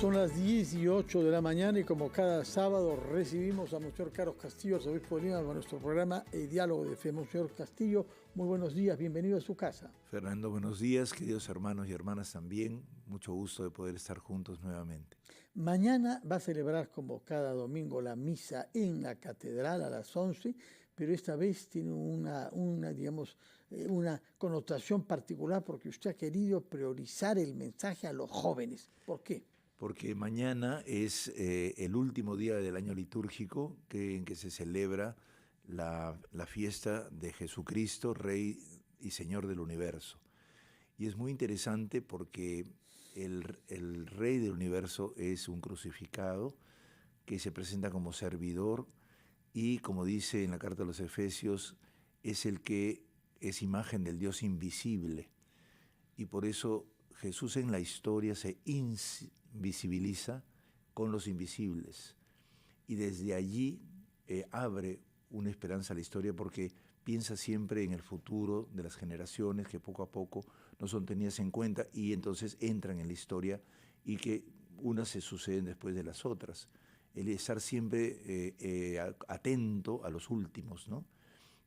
Son las 10:08 de la mañana y como cada sábado recibimos a Monseñor Carlos Castillo, arzobispo de Lima, con nuestro programa Diálogo de Fe. Monseñor Castillo, muy buenos días, bienvenido a su casa. Fernando, buenos días, queridos hermanos y hermanas también. Mucho gusto de poder estar juntos nuevamente. Mañana va a celebrar como cada domingo la misa en la catedral a las 11, pero esta vez tiene una connotación particular porque usted ha querido priorizar el mensaje a los jóvenes. ¿Por qué? Porque mañana es el último día del año litúrgico en que se celebra la fiesta de Jesucristo, Rey y Señor del universo. Y es muy interesante porque el Rey del universo es un crucificado que se presenta como servidor y, como dice en la carta a los Efesios, es el que es imagen del Dios invisible. Y por eso Jesús en la historia se invisibiliza con los invisibles. Y desde allí abre una esperanza a la historia porque piensa siempre en el futuro de las generaciones que poco a poco no son tenidas en cuenta y entonces entran en la historia y que unas se suceden después de las otras. El estar siempre atento a los últimos, ¿no?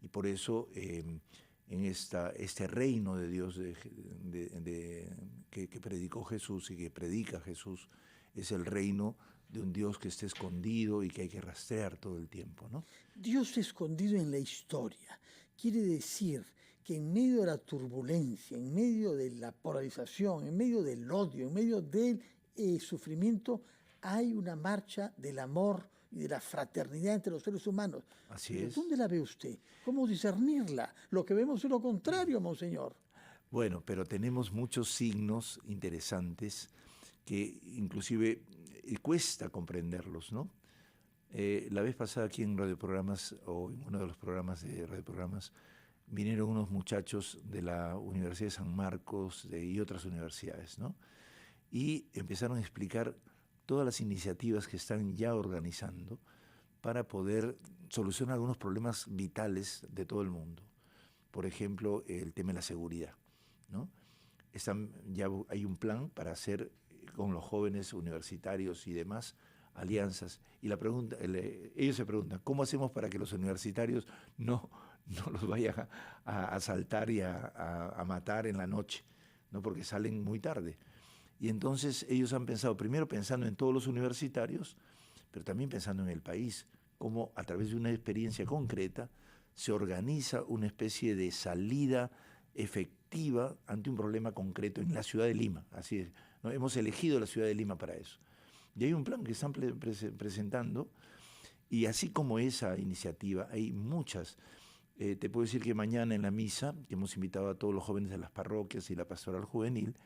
Y por eso en este reino de Dios que predicó Jesús y que predica Jesús, es el reino de un Dios que está escondido y que hay que rastrear todo el tiempo, ¿no? Dios escondido en la historia. Quiere decir que en medio de la turbulencia, en medio de la polarización, en medio del odio, en medio del sufrimiento, hay una marcha del amor y de la fraternidad entre los seres humanos. Así es. ¿Dónde la ve usted? ¿Cómo discernirla? Lo que vemos es lo contrario, Monseñor. Bueno, pero tenemos muchos signos interesantes que inclusive cuesta comprenderlos, ¿no? La vez pasada aquí en radioprogramas, o en uno de los programas de radioprogramas, vinieron unos muchachos de la Universidad de San Marcos y otras universidades, ¿no? Y empezaron a explicar todas las iniciativas que están ya organizando para poder solucionar algunos problemas vitales de todo el mundo. Por ejemplo, el tema de la seguridad, ¿no? Ya hay un plan para hacer con los jóvenes universitarios y demás alianzas. Y ellos se preguntan, ¿cómo hacemos para que los universitarios no los vayan a asaltar y a matar en la noche, ¿no? Porque salen muy tarde? Y entonces ellos han pensado, primero pensando en todos los universitarios, pero también pensando en el país, cómo a través de una experiencia concreta se organiza una especie de salida efectiva ante un problema concreto en la ciudad de Lima. Así es, ¿no? Hemos elegido la ciudad de Lima para eso. Y hay un plan que están presentando, y así como esa iniciativa, hay muchas. Te puedo decir que mañana en la misa, que hemos invitado a todos los jóvenes de las parroquias y la pastoral juvenil,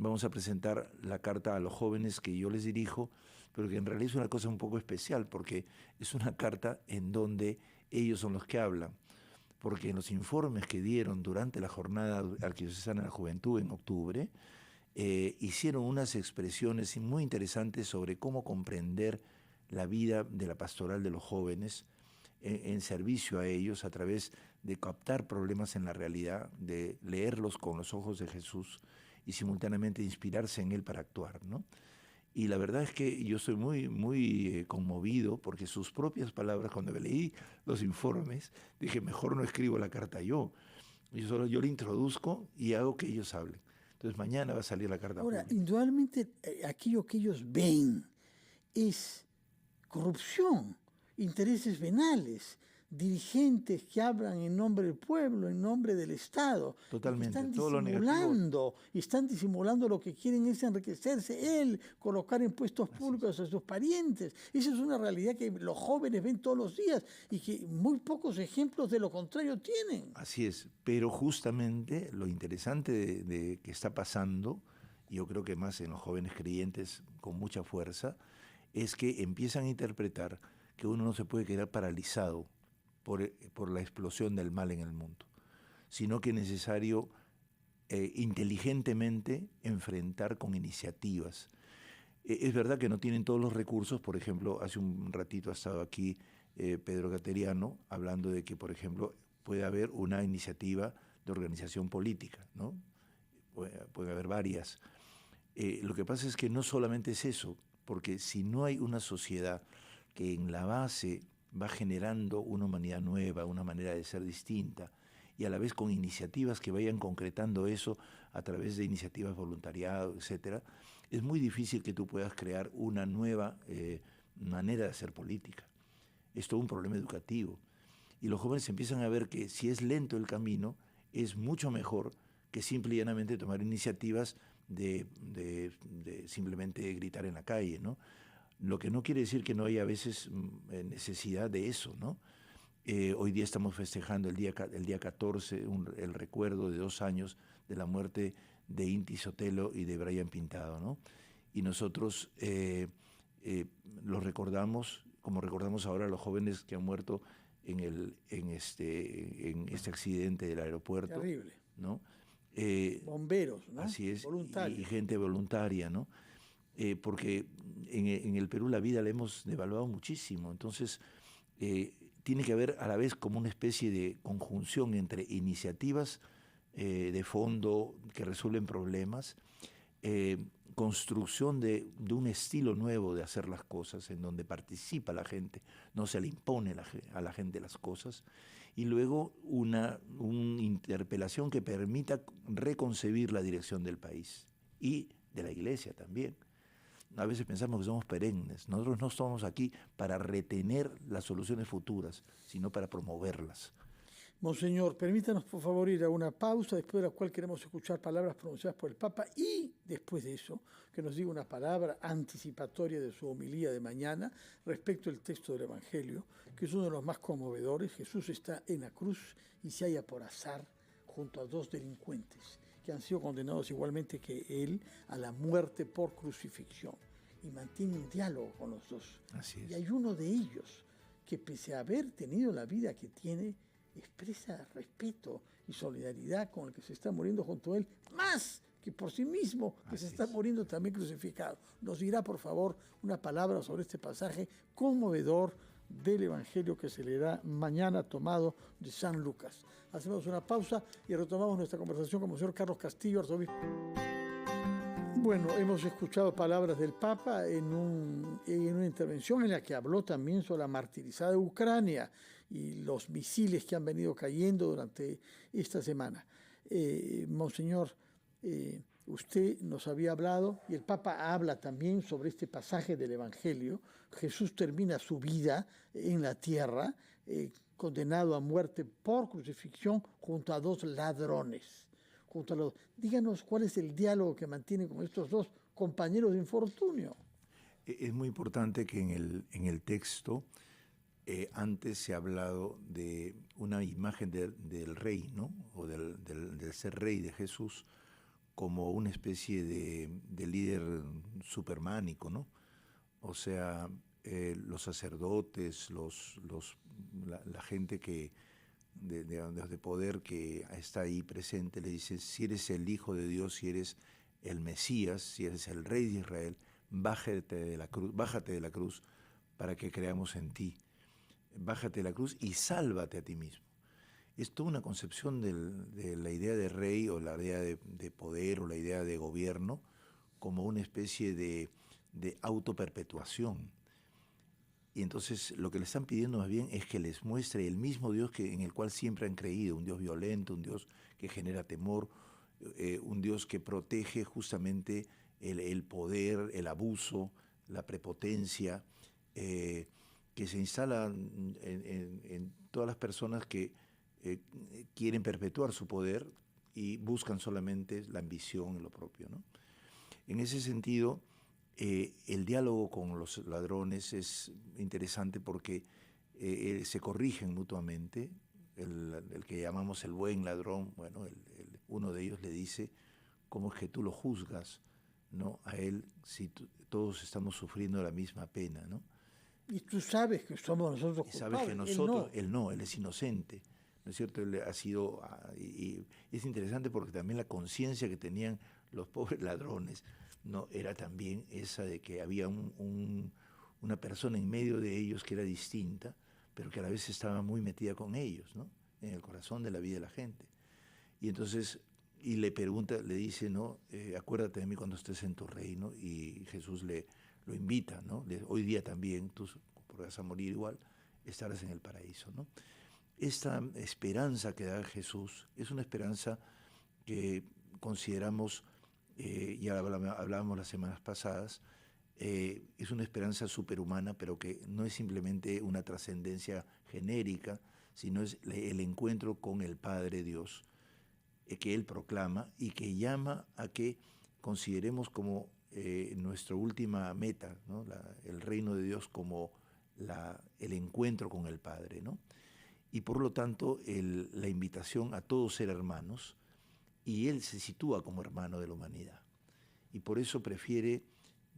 vamos a presentar la carta a los jóvenes que yo les dirijo, pero que en realidad es una cosa un poco especial, porque es una carta en donde ellos son los que hablan. Porque en los informes que dieron durante la jornada arquidiocesana de la juventud en octubre, hicieron unas expresiones muy interesantes sobre cómo comprender la vida de la pastoral de los jóvenes en servicio a ellos a través de captar problemas en la realidad, de leerlos con los ojos de Jesús y simultáneamente inspirarse en Él para actuar, ¿no? Y la verdad es que yo estoy muy conmovido porque sus propias palabras, cuando leí los informes, dije, mejor no escribo la carta yo le introduzco y hago que ellos hablen. Entonces mañana va a salir la carta Ahora, pública. indudablemente aquello que ellos ven es corrupción, intereses venales, dirigentes que hablan en nombre del pueblo, en nombre del Estado. Totalmente, Están todo lo disimulando, lo que quieren es enriquecerse, colocar en puestos públicos a sus parientes. Esa es una realidad que los jóvenes ven todos los días y que muy pocos ejemplos de lo contrario tienen. Así es, pero justamente lo interesante de que está pasando, y yo creo que más en los jóvenes creyentes con mucha fuerza, es que empiezan a interpretar que uno no se puede quedar paralizado por la explosión del mal en el mundo, sino que es necesario inteligentemente enfrentar con iniciativas. Es verdad que no tienen todos los recursos. Por ejemplo, hace un ratito ha estado aquí Pedro Cateriano hablando de que, por ejemplo, puede haber una iniciativa de organización política, ¿no? Puede haber varias. Lo que pasa es que no solamente es eso, porque si no hay una sociedad que en la base va generando una humanidad nueva, una manera de ser distinta, y a la vez con iniciativas que vayan concretando eso a través de iniciativas voluntariado, etcétera, es muy difícil que tú puedas crear una nueva manera de hacer política. Es todo un problema educativo. Y los jóvenes empiezan a ver que si es lento el camino, es mucho mejor que simple y llanamente tomar iniciativas de simplemente gritar en la calle, ¿no? Lo que no quiere decir que no haya a veces necesidad de eso, ¿no? Hoy día estamos festejando el día 14, el recuerdo de 2 años de la muerte de Inti Sotelo y de Brian Pintado, ¿no? Y nosotros los recordamos, como recordamos ahora a los jóvenes que han muerto en este accidente del aeropuerto. Terrible. ¿No? Bomberos, ¿no? Así es, Voluntarios. y gente voluntaria, ¿no? Porque en el Perú la vida la hemos devaluado muchísimo, entonces tiene que haber a la vez como una especie de conjunción entre iniciativas de fondo que resuelven problemas, construcción de un estilo nuevo de hacer las cosas, en donde participa la gente, no se le impone a la gente las cosas, y luego una interpelación que permita reconcebir la dirección del país y de la iglesia también. A veces pensamos que somos perennes. Nosotros no estamos aquí para retener las soluciones futuras, sino para promoverlas. Monseñor, permítanos por favor ir a una pausa, después de la cual queremos escuchar palabras pronunciadas por el Papa y después de eso que nos diga una palabra anticipatoria de su homilía de mañana respecto al texto del Evangelio, que es uno de los más conmovedores. Jesús está en la cruz y se halla por azar junto a 2 delincuentes que han sido condenados igualmente que él a la muerte por crucifixión, y mantiene un diálogo con los dos. Así es. Y hay uno de ellos que, pese a haber tenido la vida que tiene, expresa respeto y solidaridad con el que se está muriendo junto a él, más que por sí mismo, que Así se está es. muriendo también crucificado. Nos dirá, por favor, una palabra sobre este pasaje conmovedor del Evangelio que se leerá mañana, tomado de San Lucas. Hacemos una pausa y retomamos nuestra conversación con el señor Carlos Castillo, arzobispo. Bueno, hemos escuchado palabras del Papa en una intervención en la que habló también sobre la martirizada Ucrania y los misiles que han venido cayendo durante esta semana. Monseñor, usted nos había hablado, y el Papa habla también sobre este pasaje del Evangelio. Jesús termina su vida en la tierra, condenado a muerte por crucifixión junto a 2 ladrones. Díganos cuál es el diálogo que mantiene con estos 2 compañeros de infortunio. Es muy importante que en el texto antes se ha hablado de una imagen del rey, ¿no? O del ser rey de Jesús como una especie de líder supermánico, ¿no? O sea, los sacerdotes, la gente que de poder que está ahí presente, le dice: si eres el Hijo de Dios, si eres el Mesías, si eres el Rey de Israel, bájate de la cruz para que creamos en ti. Bájate de la cruz y sálvate a ti mismo. Es toda una concepción de la idea de rey, o la idea de poder, o la idea de gobierno, como una especie de autoperpetuación. Y entonces lo que le están pidiendo más bien es que les muestre el mismo Dios en el cual siempre han creído, un Dios violento, un Dios que genera temor, un Dios que protege justamente el poder, el abuso, la prepotencia, que se instala en todas las personas que quieren perpetuar su poder y buscan solamente la ambición y lo propio, ¿no? En ese sentido, el diálogo con los ladrones es interesante porque se corrigen mutuamente. El que llamamos el buen ladrón, bueno, uno de ellos le dice: ¿cómo es que tú lo juzgas, ¿no?, a él, si todos estamos sufriendo la misma pena, ¿no? Y tú sabes que somos nosotros culpables. Y sabes que nosotros, él es inocente, ¿no es cierto? Él ha sido, y es interesante porque también la conciencia que tenían los pobres ladrones, ¿no?, era también esa de que había una persona en medio de ellos que era distinta, pero que a la vez estaba muy metida con ellos, ¿no?, en el corazón de la vida de la gente. Y entonces y le pregunta, le dice, ¿no? Acuérdate de mí cuando estés en tu reino, y Jesús lo invita, ¿no? Hoy día también, tú porque vas a morir igual, estarás en el paraíso, ¿no? Esta esperanza que da Jesús es una esperanza que consideramos, ya hablábamos las semanas pasadas, es una esperanza superhumana, pero que no es simplemente una trascendencia genérica, sino es el encuentro con el Padre Dios, que Él proclama y que llama a que consideremos como nuestra última meta, ¿no? El reino de Dios como el encuentro con el Padre, ¿no? Y por lo tanto la invitación a todos ser hermanos, y Él se sitúa como hermano de la humanidad. Y por eso prefiere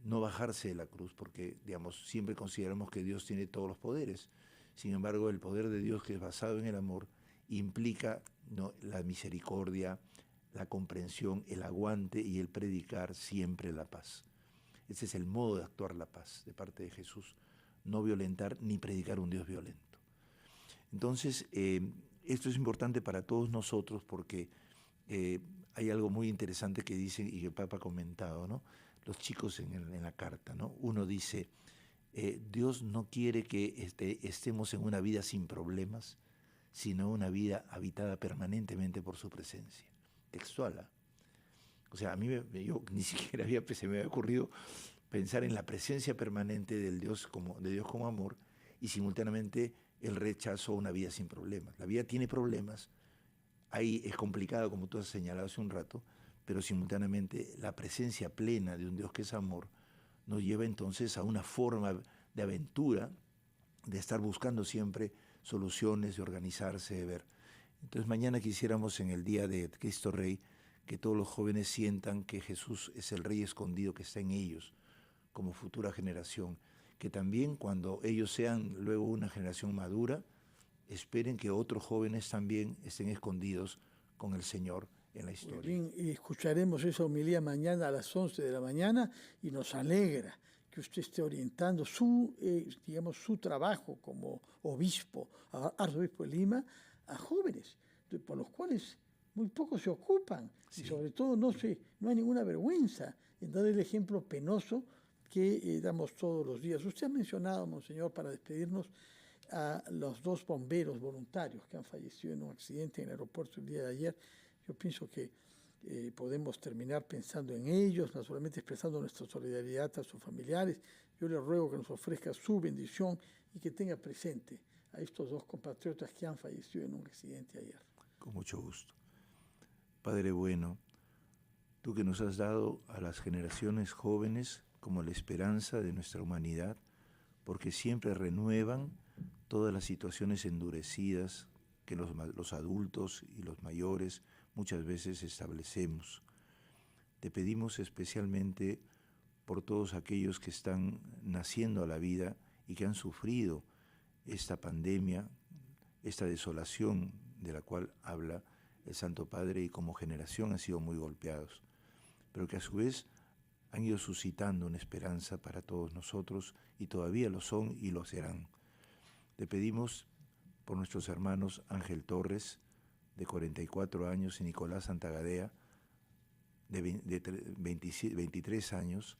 no bajarse de la cruz, porque, digamos, siempre consideramos que Dios tiene todos los poderes. Sin embargo, el poder de Dios, que es basado en el amor, implica, ¿no?, la misericordia, la comprensión, el aguante y el predicar siempre la paz. Ese es el modo de actuar la paz de parte de Jesús, no violentar ni predicar un Dios violento. Entonces, esto es importante para todos nosotros porque hay algo muy interesante que dice, y que el Papa ha comentado, ¿no? Los chicos en la carta, ¿no? Uno dice, Dios no quiere que estemos en una vida sin problemas, sino una vida habitada permanentemente por su presencia. Textual, ¿eh? O sea, yo ni siquiera se me había ocurrido pensar en la presencia permanente de Dios como amor, y simultáneamente el rechazo a una vida sin problemas. La vida tiene problemas, ahí es complicado, como tú has señalado hace un rato, pero simultáneamente la presencia plena de un Dios que es amor nos lleva entonces a una forma de aventura, de estar buscando siempre soluciones, de organizarse, de ver. Entonces mañana quisiéramos, en el día de Cristo Rey, que todos los jóvenes sientan que Jesús es el Rey escondido que está en ellos, como futura generación, que también cuando ellos sean luego una generación madura, esperen que otros jóvenes también estén escondidos con el Señor en la historia. Bien, y escucharemos esa homilía mañana a las 11 de la mañana, y nos alegra que usted esté orientando su trabajo como obispo, arzobispo de Lima, a jóvenes, por los cuales muy pocos se ocupan, sí. Y sobre todo no hay ninguna vergüenza en dar el ejemplo penoso que damos todos los días. Usted ha mencionado, monseñor, para despedirnos, a los 2 bomberos voluntarios que han fallecido en un accidente en el aeropuerto el día de ayer. Yo pienso que podemos terminar pensando en ellos, naturalmente expresando nuestra solidaridad a sus familiares. Yo le ruego que nos ofrezca su bendición y que tenga presente a estos 2 compatriotas que han fallecido en un accidente ayer. Con mucho gusto. Padre bueno, tú que nos has dado a las generaciones jóvenes como la esperanza de nuestra humanidad, porque siempre renuevan todas las situaciones endurecidas que los adultos y los mayores muchas veces establecemos. Te pedimos especialmente por todos aquellos que están naciendo a la vida y que han sufrido esta pandemia, esta desolación de la cual habla el Santo Padre, y como generación han sido muy golpeados, pero que a su vez han ido suscitando una esperanza para todos nosotros, y todavía lo son y lo serán. Te pedimos por nuestros hermanos Ángel Torres, de 44 años, y Nicolás Santagadea, de 23 años,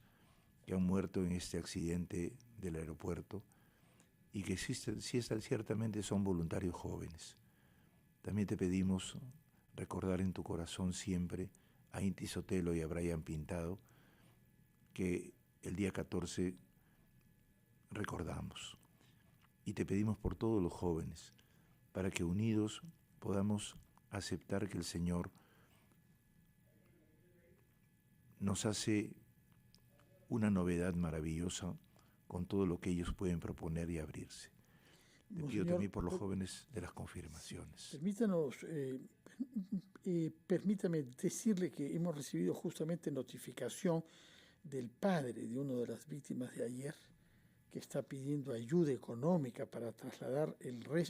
que han muerto en este accidente del aeropuerto, y que ciertamente son voluntarios jóvenes. También te pedimos recordar en tu corazón siempre a Inti Sotelo y a Brian Pintado, que el día 14 recordamos. Y te pedimos por todos los jóvenes, para que unidos podamos aceptar que el Señor nos hace una novedad maravillosa con todo lo que ellos pueden proponer y abrirse. Te pido también por los jóvenes de las confirmaciones. Permítame decirle que hemos recibido justamente notificación del padre de una de las víctimas de ayer, que está pidiendo ayuda económica para trasladar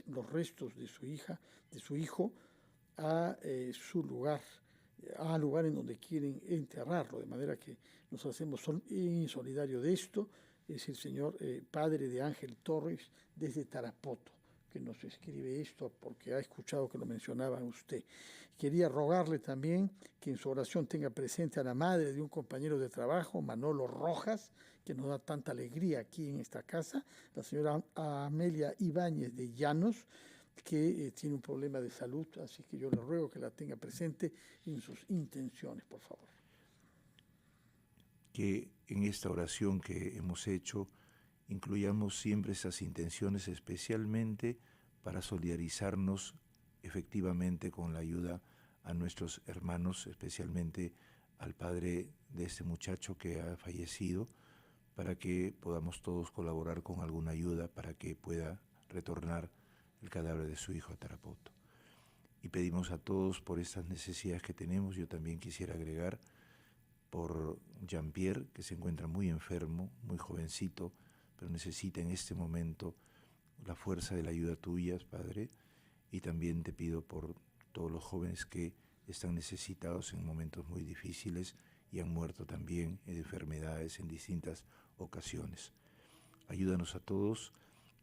los restos de su hijo a su lugar, al lugar en donde quieren enterrarlo, de manera que nos hacemos solidario de esto. Es el señor padre de Ángel Torres desde Tarapoto, que nos escribe esto porque ha escuchado que lo mencionaba usted. Quería rogarle también que en su oración tenga presente a la madre de un compañero de trabajo, Manolo Rojas, que nos da tanta alegría aquí en esta casa, la señora Amelia Ibáñez de Llanos, que tiene un problema de salud, así que yo le ruego que la tenga presente en sus intenciones, por favor. Que en esta oración que hemos hecho incluyamos siempre esas intenciones, especialmente para solidarizarnos efectivamente con la ayuda a nuestros hermanos, especialmente al padre de este muchacho que ha fallecido, para que podamos todos colaborar con alguna ayuda para que pueda retornar el cadáver de su hijo a Tarapoto. Y pedimos a todos por estas necesidades que tenemos. Yo también quisiera agregar por Jean-Pierre, que se encuentra muy enfermo, muy jovencito, pero necesita en este momento la fuerza de la ayuda tuya, Padre, y también te pido por todos los jóvenes que están necesitados en momentos muy difíciles y han muerto también de enfermedades en distintas ocasiones. Ayúdanos a todos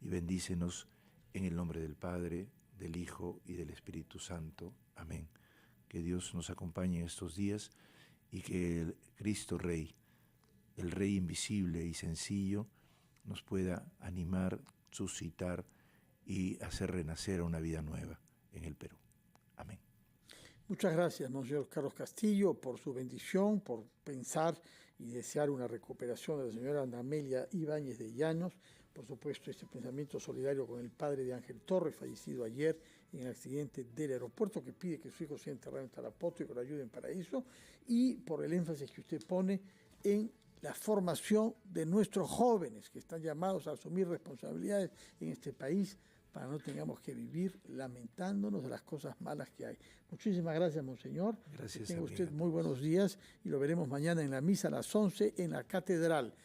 y bendícenos en el nombre del Padre, del Hijo y del Espíritu Santo. Amén. Que Dios nos acompañe en estos días y que el Cristo Rey, el Rey invisible y sencillo, nos pueda animar, suscitar y hacer renacer a una vida nueva en el Perú. Amén. Muchas gracias, Monseñor Carlos Castillo, por su bendición, por pensar y desear una recuperación de la señora Ana Amelia Ibáñez de Llanos. Por supuesto, este pensamiento solidario con el padre de Ángel Torres, fallecido ayer en el accidente del aeropuerto, que pide que su hijo sea enterrado en Tarapoto y que lo ayuden para eso, y por el énfasis que usted pone en la formación de nuestros jóvenes que están llamados a asumir responsabilidades en este país para no tengamos que vivir lamentándonos de las cosas malas que hay. Muchísimas gracias, Monseñor. Gracias. Que tenga usted muy buenos días y lo veremos mañana en la misa a las 11 en la Catedral.